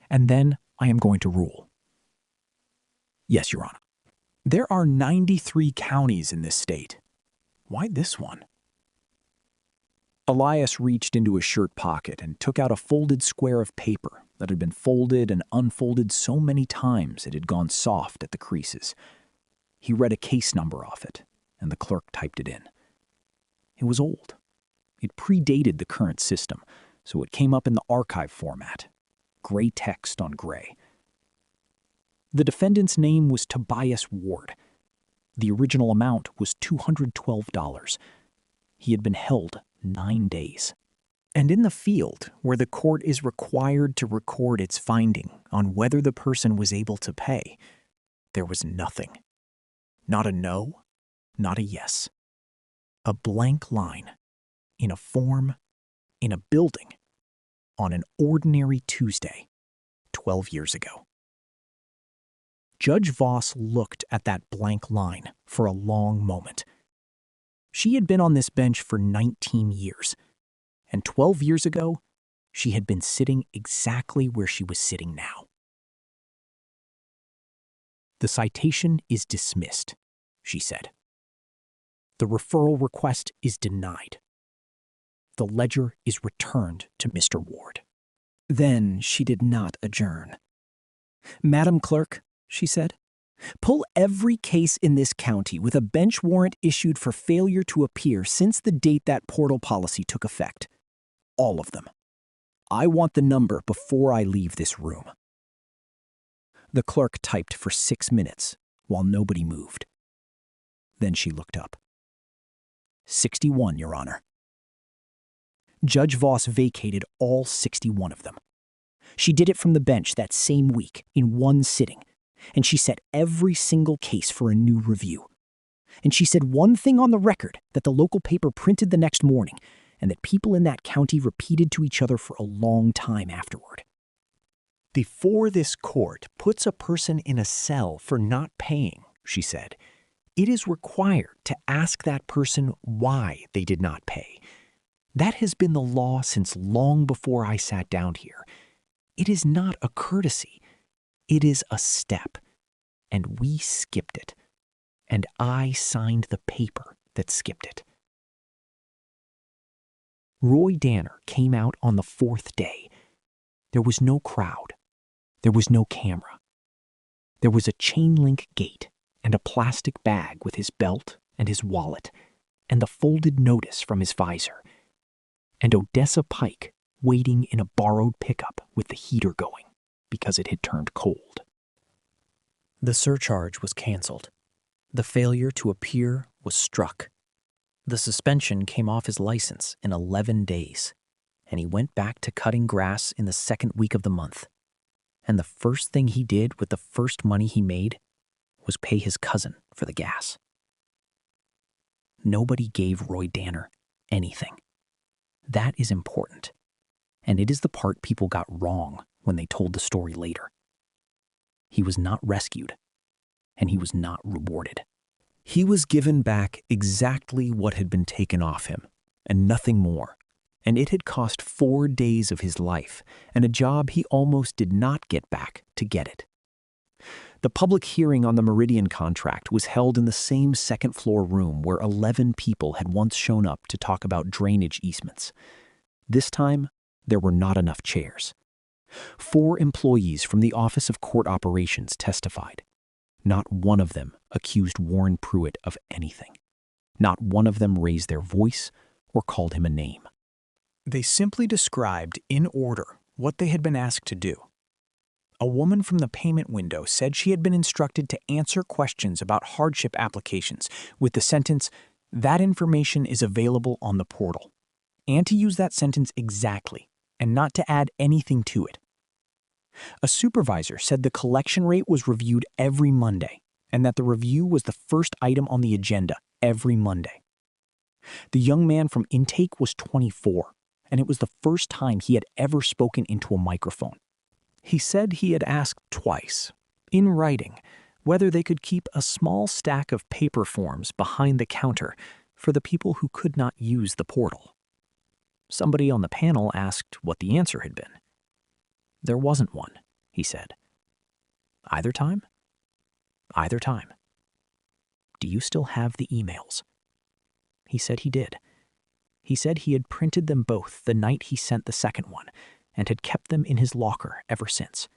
and then I am going to rule." "Yes, Your Honor." "There are 93 counties in this state. Why this one?" Elias reached into his shirt pocket and took out a folded square of paper that had been folded and unfolded so many times it had gone soft at the creases. He read a case number off it, and the clerk typed it in. It was old. It predated the current system, so it came up in the archive format, gray text on gray. The defendant's name was Tobias Ward. The original amount was $212. He had been held 9 days. And in the field, where the court is required to record its finding on whether the person was able to pay, there was nothing. Not a no, not a yes. A blank line, in a form, in a building, on an ordinary Tuesday, 12 years ago. Judge Voss looked at that blank line for a long moment. She had been on this bench for 19 years, and 12 years ago, she had been sitting exactly where she was sitting now. "The citation is dismissed," she said. "The referral request is denied. The ledger is returned to Mr. Ward." Then she did not adjourn. "Madam Clerk," she said, "pull every case in this county with a bench warrant issued for failure to appear since the date that portal policy took effect. All of them. I want the number before I leave this room." The clerk typed for 6 minutes while nobody moved. Then she looked up. 61, Your Honor." Judge Voss vacated all 61 of them. She did it from the bench that same week in one sitting, and she set every single case for a new review. And she said one thing on the record that the local paper printed the next morning, and that people in that county repeated to each other for a long time afterward. "Before this court puts a person in a cell for not paying," she said, "it is required to ask that person why they did not pay. That has been the law since long before I sat down here. It is not a courtesy. It is a step. And we skipped it. And I signed the paper that skipped it." Roy Danner came out on the 4th day. There was no crowd. There was no camera. There was a chain-link gate and a plastic bag with his belt and his wallet and the folded notice from his visor, and Odessa Pike waiting in a borrowed pickup with the heater going because it had turned cold. The surcharge was canceled. The failure to appear was struck. The suspension came off his license in 11 days, and he went back to cutting grass in the 2nd week of the month. And the first thing he did with the first money he made was pay his cousin for the gas. Nobody gave Roy Danner anything. That is important, and it is the part people got wrong when they told the story later. He was not rescued, and he was not rewarded. He was given back exactly what had been taken off him, and nothing more. and it had cost 4 days of his life and a job he almost did not get back to get it. The public hearing on the Meridian contract was held in the same second-floor room where 11 people had once shown up to talk about drainage easements. This time, there were not enough chairs. 4 employees from the Office of Court Operations testified. Not one of them accused Warren Pruitt of anything. Not one of them raised their voice or called him a name. They simply described in order what they had been asked to do. A woman from the payment window said she had been instructed to answer questions about hardship applications with the sentence, "That information is available on the portal," and to use that sentence exactly and not to add anything to it. A supervisor said the collection rate was reviewed every Monday and that the review was the first item on the agenda every Monday. The young man from intake was 24, and it was the first time he had ever spoken into a microphone. He said he had asked twice, in writing, whether they could keep a small stack of paper forms behind the counter for the people who could not use the portal. Somebody on the panel asked what the answer had been. There wasn't one, he said. Either time? Either time. Do you still have the emails? He said he did. He said he had printed them both the night he sent the second one and had kept them in his locker ever since,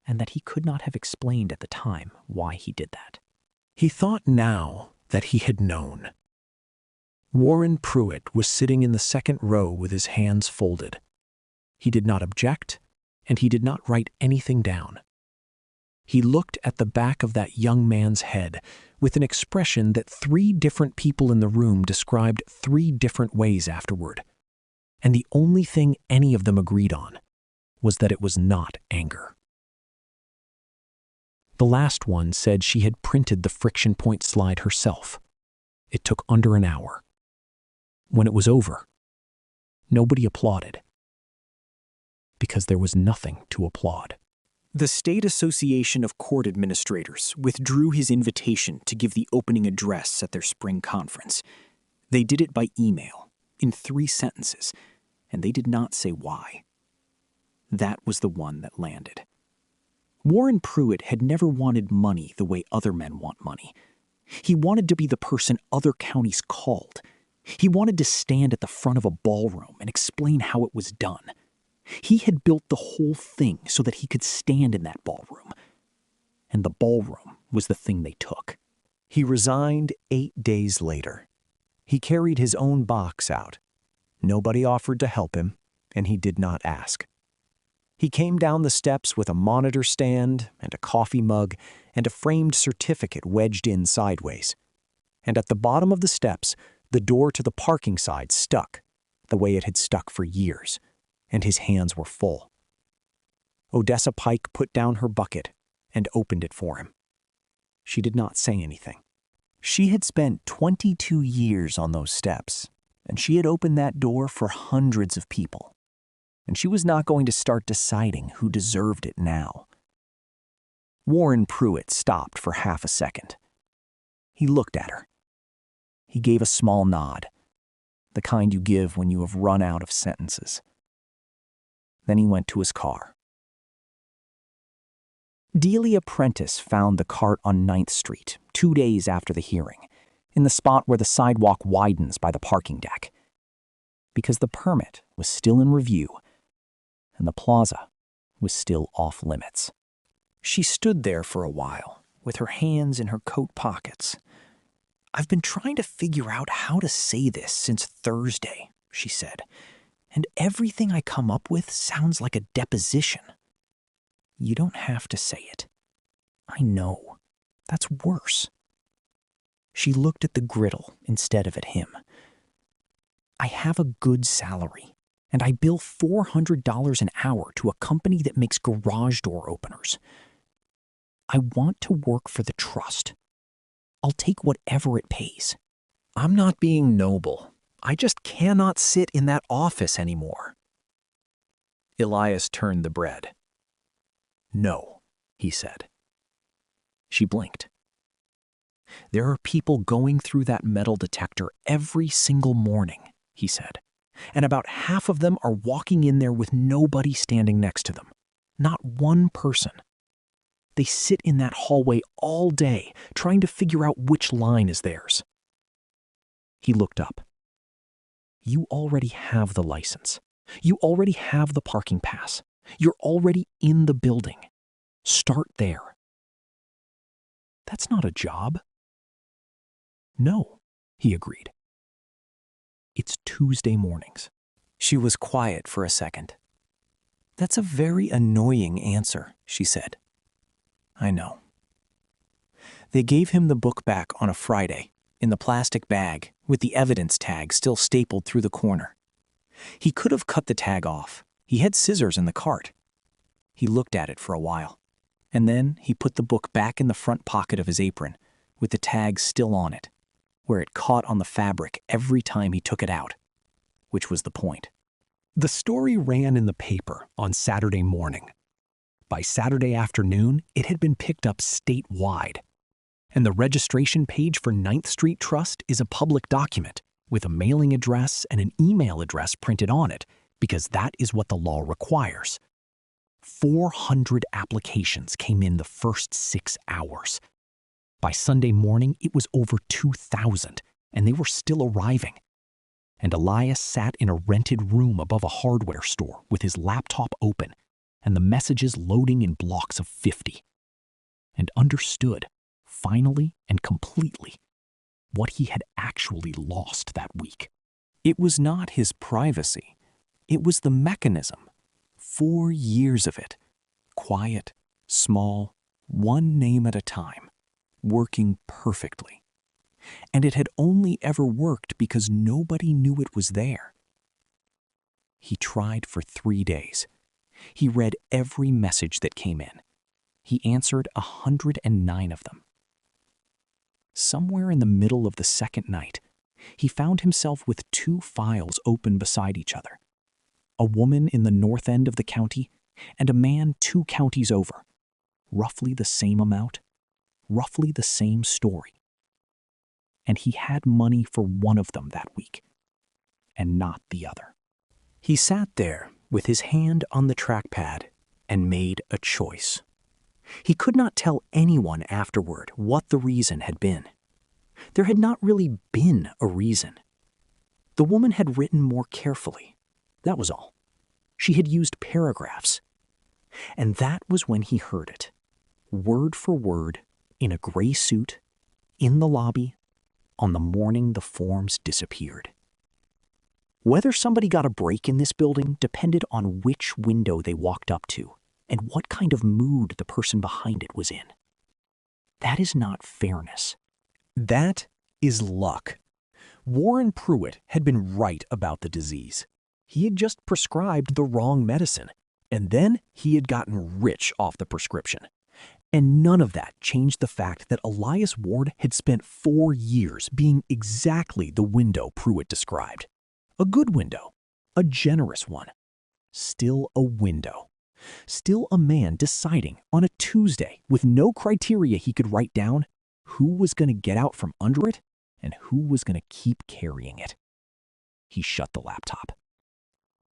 and that he could not have explained at the time why he did that. He thought now that he had known. Warren Pruitt was sitting in the second row with his hands folded. He did not object, and he did not write anything down. He looked at the back of that young man's head with an expression that 3 different people in the room described 3 different ways afterward. And the only thing any of them agreed on was that it was not anger. The last one said she had printed the friction point slide herself. It took under an hour. When it was over, nobody applauded. Because there was nothing to applaud. The State Association of Court Administrators withdrew his invitation to give the opening address at their spring conference. They did it by email, in 3 sentences, and they did not say why. That was the one that landed. Warren Pruitt had never wanted money the way other men want money. He wanted to be the person other counties called. He wanted to stand at the front of a ballroom and explain how it was done. He had built the whole thing so that he could stand in that ballroom. And the ballroom was the thing they took. He resigned 8 days later. He carried his own box out. Nobody offered to help him, and he did not ask. He came down the steps with a monitor stand and a coffee mug and a framed certificate wedged in sideways. And at the bottom of the steps, the door to the parking side stuck, the way it had stuck for years, and his hands were full. Odessa Pike put down her bucket and opened it for him. She did not say anything. She had spent 22 years on those steps, and she had opened that door for hundreds of people. And she was not going to start deciding who deserved it now. Warren Pruitt stopped for half a second. He looked at her. He gave a small nod, the kind you give when you have run out of sentences. Then he went to his car. Delia Prentice found the cart on 9th Street 2 days after the hearing, in the spot where the sidewalk widens by the parking deck. Because the permit was still in review, and the plaza was still off limits. She stood there for a while, with her hands in her coat pockets. "I've been trying to figure out how to say this since Thursday," she said, "and everything I come up with sounds like a deposition." "You don't have to say it. I know. That's worse." She looked at the griddle instead of at him. "I have a good salary, and I bill $400 an hour to a company that makes garage door openers. I want to work for the trust. I'll take whatever it pays. I'm not being noble. I just cannot sit in that office anymore." Elias turned the bread. "No," he said. She blinked. "There are people going through that metal detector every single morning," he said. and about half of them are walking in there with nobody standing next to them. Not one person. They sit in that hallway all day, trying to figure out which line is theirs. He looked up. You already have the license. You already have the parking pass. You're already in the building. Start there. That's not a job. No, he agreed. It's Tuesday mornings. She was quiet for a second. That's a very annoying answer, she said. I know. They gave him the book back on a Friday, in the plastic bag, with the evidence tag still stapled through the corner. He could have cut the tag off. He had scissors in the cart. He looked at it for a while, and then he put the book back in the front pocket of his apron, with the tag still on it, where it caught on the fabric every time he took it out, which was the point. The story ran in the paper on Saturday morning. By Saturday afternoon, it had been picked up statewide. And the registration page for 9th Street Trust is a public document with a mailing address and an email address printed on it, because that is what the law requires. 400 applications came in the first 6 hours. By Sunday morning, it was over 2,000, and they were still arriving. And Elias sat in a rented room above a hardware store with his laptop open and the messages loading in blocks of 50, and understood, finally and completely, what he had actually lost that week. It was not his privacy. It was the mechanism. 4 years of it. Quiet, small, one name at a time, working perfectly. And it had only ever worked because nobody knew it was there. He tried for 3 days. He read every message that came in. He answered 109 of them. Somewhere in the middle of the second night, he found himself with 2 files open beside each other. A woman in the north end of the county and a man 2 counties over. Roughly the same amount, roughly the same story. And he had money for one of them that week, and not the other. He sat there with his hand on the trackpad and made a choice. He could not tell anyone afterward what the reason had been. There had not really been a reason. The woman had written more carefully. That was all. She had used paragraphs. And that was when he heard it, word for word, in a gray suit, in the lobby, on the morning the forms disappeared. Whether somebody got a break in this building depended on which window they walked up to and what kind of mood the person behind it was in. That is not fairness. That is luck. Warren Pruitt had been right about the disease. He had just prescribed the wrong medicine, and then he had gotten rich off the prescription. And none of that changed the fact that Elias Ward had spent 4 years being exactly the window Pruitt described. A good window, a generous one. Still a window. Still a man deciding on a Tuesday with no criteria he could write down who was going to get out from under it and who was going to keep carrying it. He shut the laptop.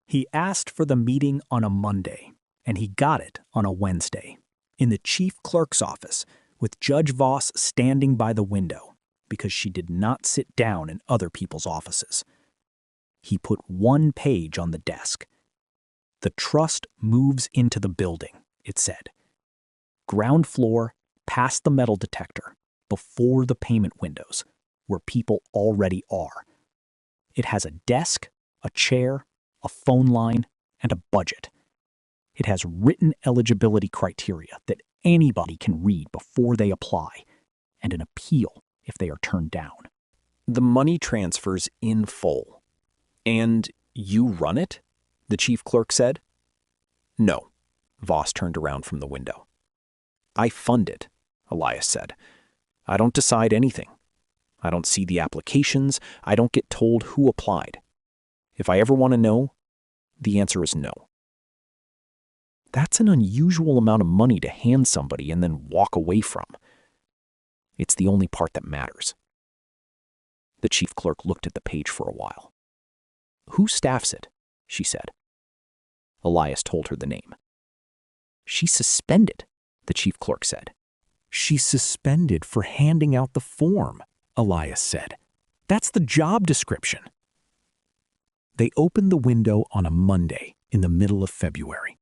He asked for the meeting on a Monday, and he got it on a Wednesday, in the chief clerk's office, with Judge Voss standing by the window, because she did not sit down in other people's offices. He put 1 page on the desk. The trust moves into the building, it said. Ground floor, past the metal detector, before the payment windows, where people already are. It has a desk, a chair, a phone line, and a budget. It has written eligibility criteria that anybody can read before they apply, and an appeal if they are turned down. The money transfers in full. And you run it? The chief clerk said. No, Voss turned around from the window. I fund it, Elias said. I don't decide anything. I don't see the applications. I don't get told who applied. If I ever want to know, the answer is no. That's an unusual amount of money to hand somebody and then walk away from. It's the only part that matters. The chief clerk looked at the page for a while. "Who staffs it?" she said. Elias told her the name. "She's suspended," the chief clerk said. "She's suspended for handing out the form," Elias said. "That's the job description." They opened the window on a Monday in the middle of February.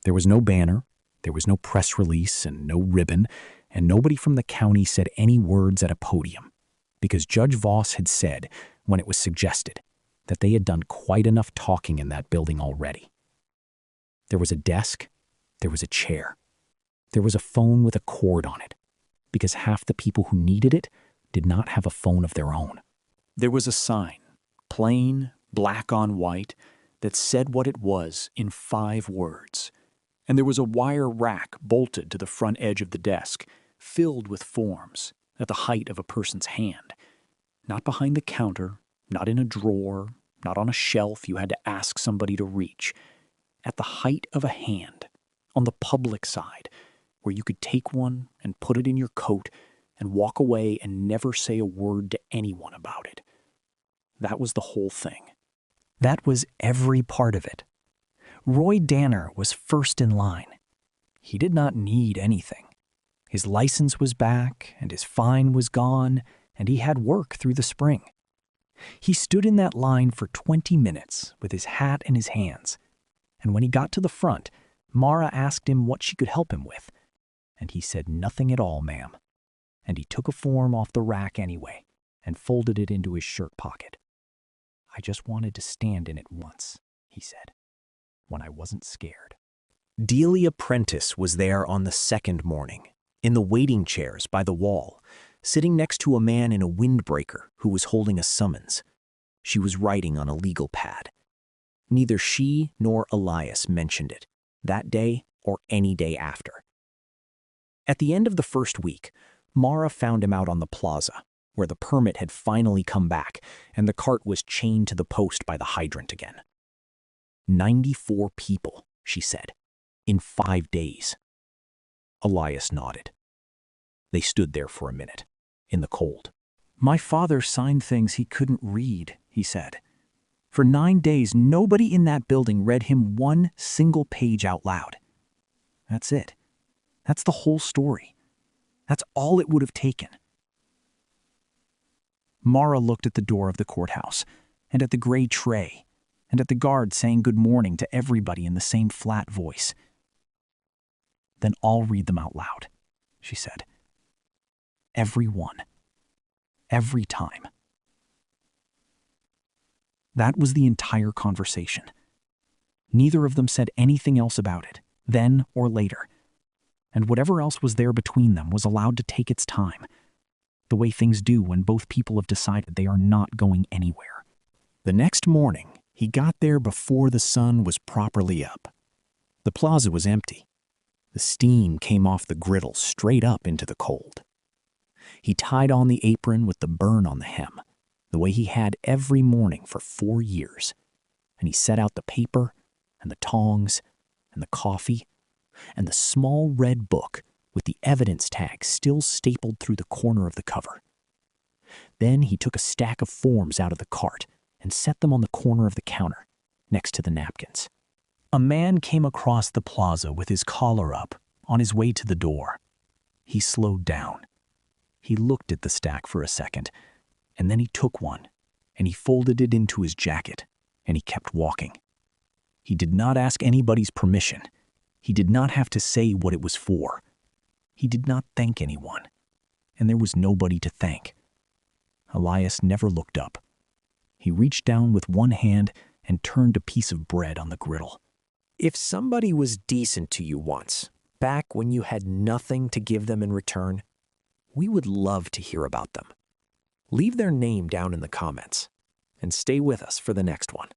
There was no banner, there was no press release and no ribbon, and nobody from the county said any words at a podium, because Judge Voss had said, when it was suggested, that they had done quite enough talking in that building already. There was a desk, there was a chair, there was a phone with a cord on it, because half the people who needed it did not have a phone of their own. There was a sign, plain, black on white, that said what it was in 5 words. And there was a wire rack bolted to the front edge of the desk, filled with forms, at the height of a person's hand. Not behind the counter, not in a drawer, not on a shelf you had to ask somebody to reach. At the height of a hand, on the public side, where you could take one and put it in your coat and walk away and never say a word to anyone about it. That was the whole thing. That was every part of it. Roy Danner was first in line. He did not need anything. His license was back, and his fine was gone, and he had work through the spring. He stood in that line for 20 minutes with his hat in his hands, and when he got to the front, Mara asked him what she could help him with, and he said nothing at all, ma'am. And he took a form off the rack anyway and folded it into his shirt pocket. "I just wanted to stand in it once," he said, "when I wasn't scared." Delia Prentice was there on the second morning, in the waiting chairs by the wall, sitting next to a man in a windbreaker who was holding a summons. She was writing on a legal pad. Neither she nor Elias mentioned it, that day or any day after. At the end of the first week, Mara found him out on the plaza, where the permit had finally come back and the cart was chained to the post by the hydrant again. 94 people, she said, in 5 days. Elias nodded. They stood there for a minute, in the cold. "My father signed things he couldn't read," he said. "For 9 days, nobody in that building read him one single page out loud. That's it. That's the whole story. That's all it would have taken." Mara looked at the door of the courthouse, and at the gray tray, and at the guard saying good morning to everybody in the same flat voice. "Then I'll read them out loud," she said. "Every one. Every time." That was the entire conversation. Neither of them said anything else about it, then or later. And whatever else was there between them was allowed to take its time, the way things do when both people have decided they are not going anywhere. The next morning, he got there before the sun was properly up. The plaza was empty. The steam came off the griddle straight up into the cold. He tied on the apron with the burn on the hem, the way he had every morning for 4 years, and he set out the paper and the tongs and the coffee and the small red book with the evidence tag still stapled through the corner of the cover. Then he took a stack of forms out of the cart and set them on the corner of the counter, next to the napkins. A man came across the plaza with his collar up, on his way to the door. He slowed down. He looked at the stack for a second, and then he took one, and he folded it into his jacket, and he kept walking. He did not ask anybody's permission. He did not have to say what it was for. He did not thank anyone, and there was nobody to thank. Elias never looked up. He reached down with one hand and turned a piece of bread on the griddle. If somebody was decent to you once, back when you had nothing to give them in return, we would love to hear about them. Leave their name down in the comments, and stay with us for the next one.